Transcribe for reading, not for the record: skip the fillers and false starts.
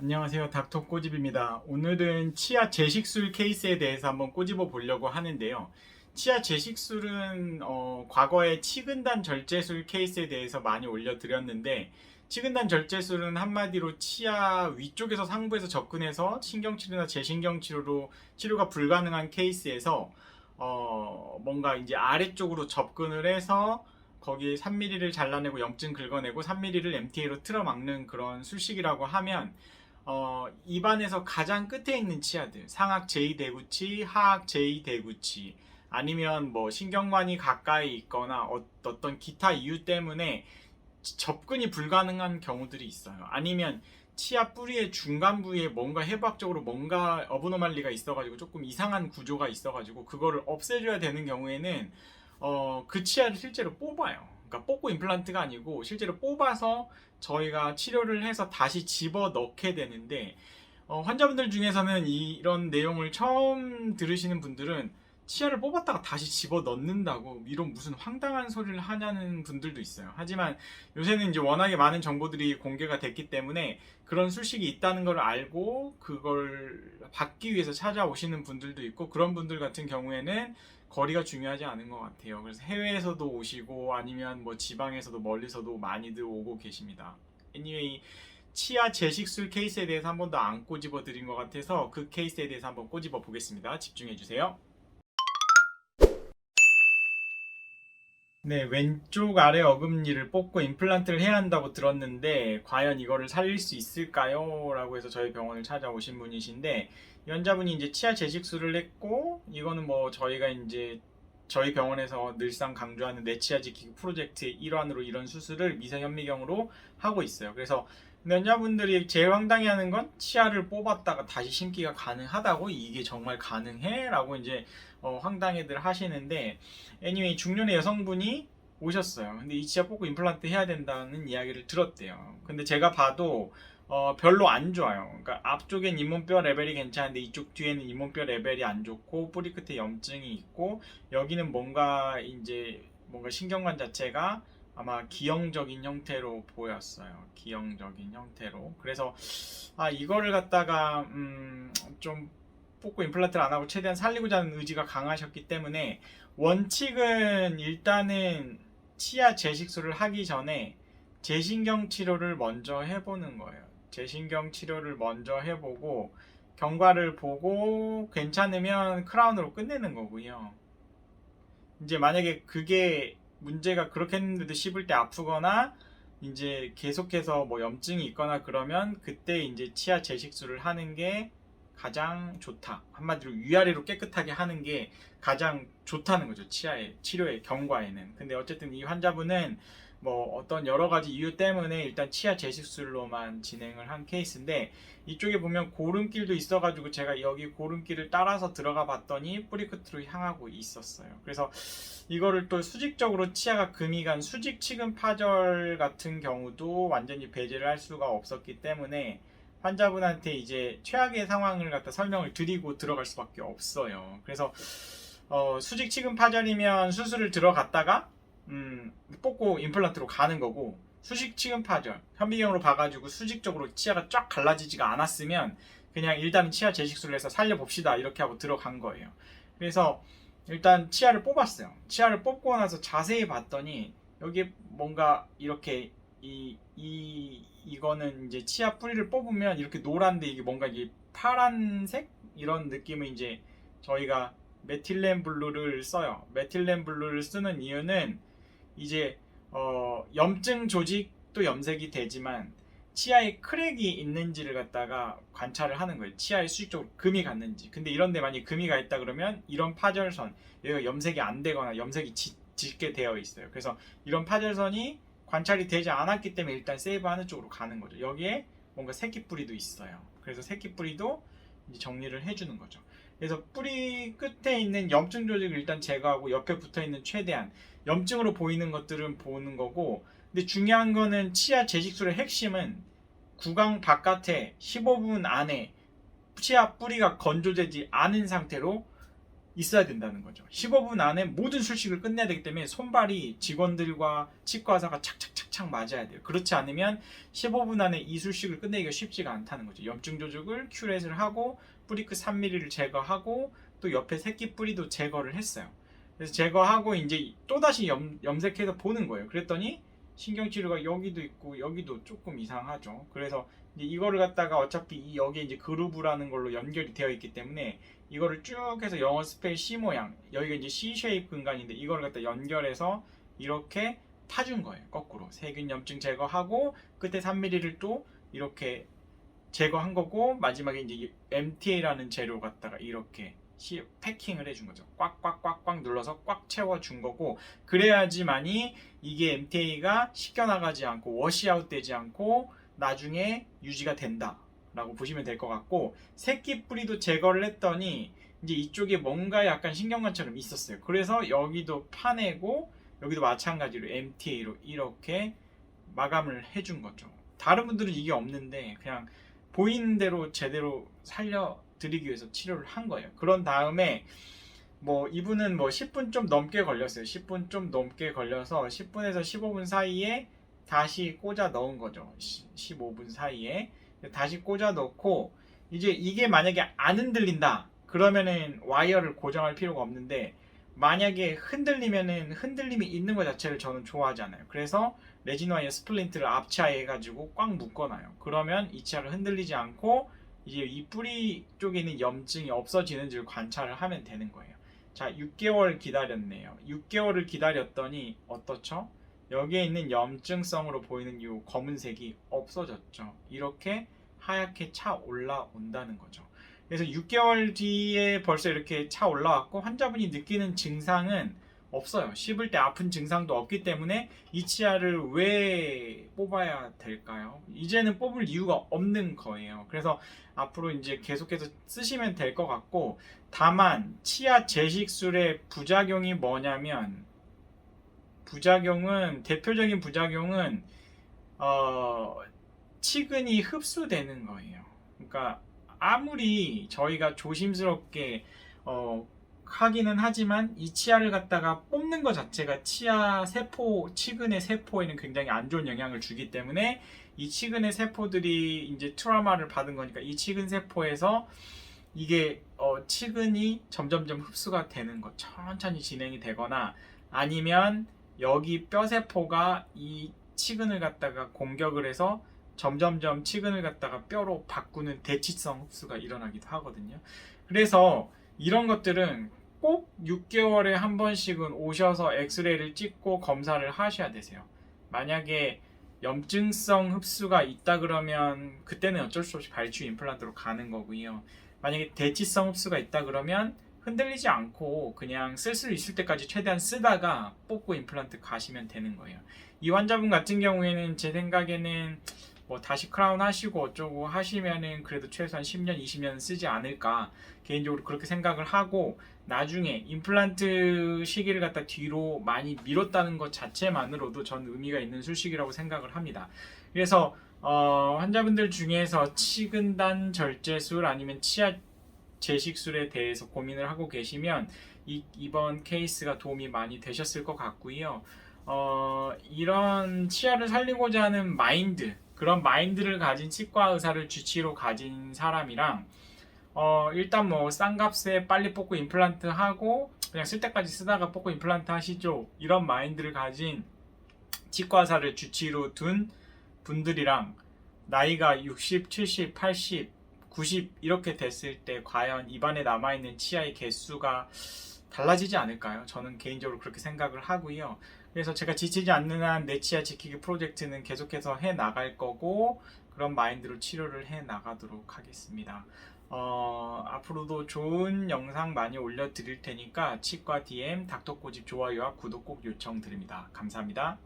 안녕하세요. 닥터 꼬집입니다. 오늘은 치아 제식술 케이스에 대해서 한번 꼬집어 보려고 하는데요. 치아 제식술은 과거에 치근단 절제술 케이스에 대해서 많이 올려드렸는데, 치근단 절제술은 한마디로 치아 위쪽에서 상부에서 접근해서 신경치료나 재신경치료로 치료가 불가능한 케이스에서 뭔가 이제 아래쪽으로 접근을 해서 거기에 3mm를 잘라내고 염증 긁어내고 3mm를 MTA로 틀어막는 그런 술식이라고 하면, 입안에서 가장 끝에 있는 치아들, 상악 제2대구치, 하악 제2대구치, 아니면 뭐 신경관이 가까이 있거나 어떤 기타 이유 때문에 접근이 불가능한 경우들이 있어요. 아니면 치아 뿌리의 중간 부위에 뭔가 해부학적으로 뭔가 어브노말리가 있어가지고 조금 이상한 구조가 있어가지고 그거를 없애줘야 되는 경우에는 그 치아를 실제로 뽑아요. 그러니까 뽑고 임플란트가 아니고 실제로 뽑아서 저희가 치료를 해서 다시 집어 넣게 되는데, 환자분들 중에서는 이런 내용을 처음 들으시는 분들은 치아를 뽑았다가 다시 집어 넣는다고 이런 무슨 황당한 소리를 하냐는 분들도 있어요. 하지만 요새는 이제 워낙에 많은 정보들이 공개가 됐기 때문에 그런 술식이 있다는 걸 알고 그걸 받기 위해서 찾아오시는 분들도 있고, 그런 분들 같은 경우에는 거리가 중요하지 않은 것 같아요. 그래서 해외에서도 오시고 아니면 뭐 지방에서도 멀리서도 많이들 오고 계십니다. Anyway, 치아 제식술 케이스에 대해서 한 번도 안 꼬집어 드린 것 같아서 그 케이스에 대해서 한번 꼬집어 보겠습니다. 집중해 주세요. 네, 왼쪽 아래 어금니를 뽑고 임플란트를 해야 한다고 들었는데 과연 이거를 살릴 수 있을까요? 라고 해서 저희 병원을 찾아오신 분이신데, 이 환자분이 이제 치아 재식술을 했고, 이거는 뭐 저희가 이제 저희 병원에서 늘상 강조하는 내치아 지키기 프로젝트의 일환으로 이런 수술을 미세현미경으로 하고 있어요. 그래서 환자분들이 제일 황당해하는 건 치아를 뽑았다가 다시 심기가 가능하다고, 이게 정말 가능해? 라고 이제 황당해들 하시는데, 애니웨이 중년의 여성분이 오셨어요. 근데 이 치아 뽑고 임플란트 해야 된다는 이야기를 들었대요. 근데 제가 봐도 별로 안 좋아요. 그러니까 앞쪽엔 잇몸뼈 레벨이 괜찮은데 이쪽 뒤에는 잇몸뼈 레벨이 안 좋고 뿌리 끝에 염증이 있고, 여기는 뭔가 신경관 자체가 아마 기형적인 형태로 보였어요. 기형적인 형태로. 그래서 이거를 갖다가 좀 뽑고 임플란트를 안 하고 최대한 살리고자 하는 의지가 강하셨기 때문에, 원칙은 일단은 치아 재식술을 하기 전에 재신경 치료를 먼저 해보는 거예요. 재신경 치료를 먼저 해보고 경과를 보고 괜찮으면 크라운으로 끝내는 거고요. 이제 만약에 그게 문제가 그렇게 했는데도 씹을 때 아프거나 이제 계속해서 뭐 염증이 있거나 그러면 그때 이제 치아 재식술을 하는 게 가장 좋다. 한마디로 위아래로 깨끗하게 하는 게 가장 좋다는 거죠. 치아의 치료의 경과에는. 근데 어쨌든 이 환자분은 뭐 어떤 여러 가지 이유 때문에 일단 치아 재식술로만 진행을 한 케이스인데, 이쪽에 보면 고름길도 있어가지고 제가 여기 고름길을 따라서 들어가 봤더니 뿌리 끝으로 향하고 있었어요. 그래서 이거를 또 수직적으로 치아가 금이 간 수직 치근 파절 같은 경우도 완전히 배제를 할 수가 없었기 때문에 환자분한테 이제 최악의 상황을 갖다 설명을 드리고 들어갈 수밖에 없어요. 그래서 수직 치근 파절이면 수술을 들어갔다가 뽑고 임플란트로 가는 거고, 수직 치근 파절 현미경으로 봐가지고 수직적으로 치아가 쫙 갈라지지가 않았으면 그냥 일단은 치아 재식술을 해서 살려봅시다 이렇게 하고 들어간 거예요. 그래서 일단 치아를 뽑았어요. 치아를 뽑고 나서 자세히 봤더니 여기에 뭔가 이렇게 이거는 이제 치아 뿌리를 뽑으면 이렇게 노란데 이게 뭔가 이게 파란색 이런 느낌을, 이제 저희가 메틸렌 블루를 써요. 메틸렌 블루를 쓰는 이유는 이제 염증 조직도 염색이 되지만 치아에 크랙이 있는지를 갖다가 관찰을 하는 거예요. 치아에 수직적으로 금이 갔는지. 근데 이런데 만약 금이 가 있다 그러면 이런 파절선, 여기가 염색이 안 되거나 염색이 짙게 되어 있어요. 그래서 이런 파절선이 관찰이 되지 않았기 때문에 일단 세이브하는 쪽으로 가는 거죠. 여기에 뭔가 새끼뿌리도 있어요. 그래서 새끼뿌리도 이제 정리를 해주는 거죠. 그래서 뿌리 끝에 있는 염증 조직을 일단 제거하고 옆에 붙어있는 최대한 염증으로 보이는 것들은 보는 거고, 근데 중요한 거는 치아 재식술의 핵심은 구강 바깥에 15분 안에 치아 뿌리가 건조되지 않은 상태로 있어야 된다는 거죠. 15분 안에 모든 술식을 끝내야 되기 때문에 손발이 직원들과 치과 의사가 착착착착 맞아야 돼요. 그렇지 않으면 15분 안에 이 술식을 끝내기가 쉽지가 않다는 거죠. 염증 조직을 큐렛을 하고 뿌리끝 3mm를 제거하고 또 옆에 새끼 뿌리도 제거를 했어요. 그래서 제거하고 이제 또다시 염색해서 보는 거예요. 그랬더니 신경치료가 여기도 있고 여기도 조금 이상하죠. 그래서 이제 이거를 갖다가 어차피 여기에 이제 그루브라는 걸로 연결이 되어 있기 때문에 이거를 쭉 해서 영어 스펠 C 모양, 여기가 이제 C 쉐입 근간인데 이걸 갖다 연결해서 이렇게 파준 거예요. 거꾸로 세균 염증 제거하고 끝에 3mm를 또 이렇게 제거한 거고, 마지막에 이제 MTA라는 재료 갖다가 이렇게 패킹을 해준 거죠. 꽉꽉꽉꽉 눌러서 꽉 채워준 거고, 그래야지만이 이게 MTA가 씻겨나가지 않고 워시아웃 되지 않고 나중에 유지가 된다 라고 보시면 될 것 같고, 새끼 뿌리도 제거를 했더니 이제 이쪽에 뭔가 약간 신경관처럼 있었어요. 그래서 여기도 파내고 여기도 마찬가지로 MTA로 이렇게 마감을 해준 거죠. 다른 분들은 이게 없는데 그냥 보이는 대로 제대로 살려드리기 위해서 치료를 한 거예요. 그런 다음에 뭐 이분은 뭐 10분 좀 넘게 걸렸어요. 10분 좀 넘게 걸려서 10분에서 15분 사이에 다시 꽂아 넣은 거죠. 15분 사이에 다시 꽂아 넣고, 이제 이게 만약에 안 흔들린다 그러면은 와이어를 고정할 필요가 없는데, 만약에 흔들리면은 흔들림이 있는 것 자체를 저는 좋아하지 않아요. 그래서 레진 와이어 스플린트를 앞치아에 해가지고 꽉 묶어놔요. 그러면 이 치아를 흔들리지 않고 이제 이 뿌리 쪽에 있는 염증이 없어지는지를 관찰을 하면 되는 거예요. 자, 6개월 기다렸네요. 6개월을 기다렸더니 어떻죠? 여기에 있는 염증성으로 보이는 이 검은색이 없어졌죠. 이렇게 하얗게 차 올라온다는 거죠. 그래서 6개월 뒤에 벌써 이렇게 차 올라왔고, 환자분이 느끼는 증상은 없어요. 씹을 때 아픈 증상도 없기 때문에 이 치아를 왜 뽑아야 될까요? 이제는 뽑을 이유가 없는 거예요. 그래서 앞으로 이제 계속해서 쓰시면 될 것 같고, 다만 치아 제식술의 부작용이 뭐냐면, 대표적인 부작용은 치근이 흡수되는 거예요. 그러니까 아무리 저희가 조심스럽게 하기는 하지만 이 치아를 갖다가 뽑는 것 자체가 치아 세포, 치근의 세포에는 굉장히 안 좋은 영향을 주기 때문에, 이 치근의 세포들이 이제 트라우마를 받은 거니까 이 치근 세포에서 이게 치근이 점점점 흡수가 되는 것, 천천히 진행이 되거나, 아니면 여기 뼈세포가 이 치근을 갖다가 공격을 해서 점점점 치근을 갖다가 뼈로 바꾸는 대치성 흡수가 일어나기도 하거든요. 그래서 이런 것들은 꼭 6개월에 한 번씩은 오셔서 엑스레이를 찍고 검사를 하셔야 되세요. 만약에 염증성 흡수가 있다 그러면 그때는 어쩔 수 없이 발치 임플란트로 가는 거고요. 만약에 대치성 흡수가 있다 그러면 흔들리지 않고 그냥 쓸 수 있을 때까지 최대한 쓰다가 뽑고 임플란트 가시면 되는 거예요. 이 환자분 같은 경우에는 제 생각에는 뭐 다시 크라운 하시고 어쩌고 하시면은 그래도 최소한 10년, 20년 쓰지 않을까, 개인적으로 그렇게 생각을 하고, 나중에 임플란트 시기를 갖다 뒤로 많이 미뤘다는 것 자체만으로도 전 의미가 있는 술식이라고 생각을 합니다. 그래서 환자분들 중에서 치근단 절제술 아니면 치아 제식술에 대해서 고민을 하고 계시면 이번 케이스가 도움이 많이 되셨을 것 같고요. 이런 치아를 살리고자 하는 마인드, 그런 마인드를 가진 치과 의사를 주치로 가진 사람이랑 일단 뭐 싼 값에 빨리 뽑고 임플란트 하고 그냥 쓸 때까지 쓰다가 뽑고 임플란트 하시죠, 이런 마인드를 가진 치과 의사를 주치로 둔 분들이랑 나이가 60, 70, 80, 90 이렇게 됐을 때 과연 입안에 남아있는 치아의 개수가 달라지지 않을까요? 저는 개인적으로 그렇게 생각을 하고요. 그래서 제가 지치지 않는 한 내 치아 지키기 프로젝트는 계속해서 해 나갈 거고, 그런 마인드로 치료를 해 나가도록 하겠습니다. 앞으로도 좋은 영상 많이 올려드릴 테니까 치과 DM 닥터꼬집 좋아요와 구독 꼭 요청드립니다. 감사합니다.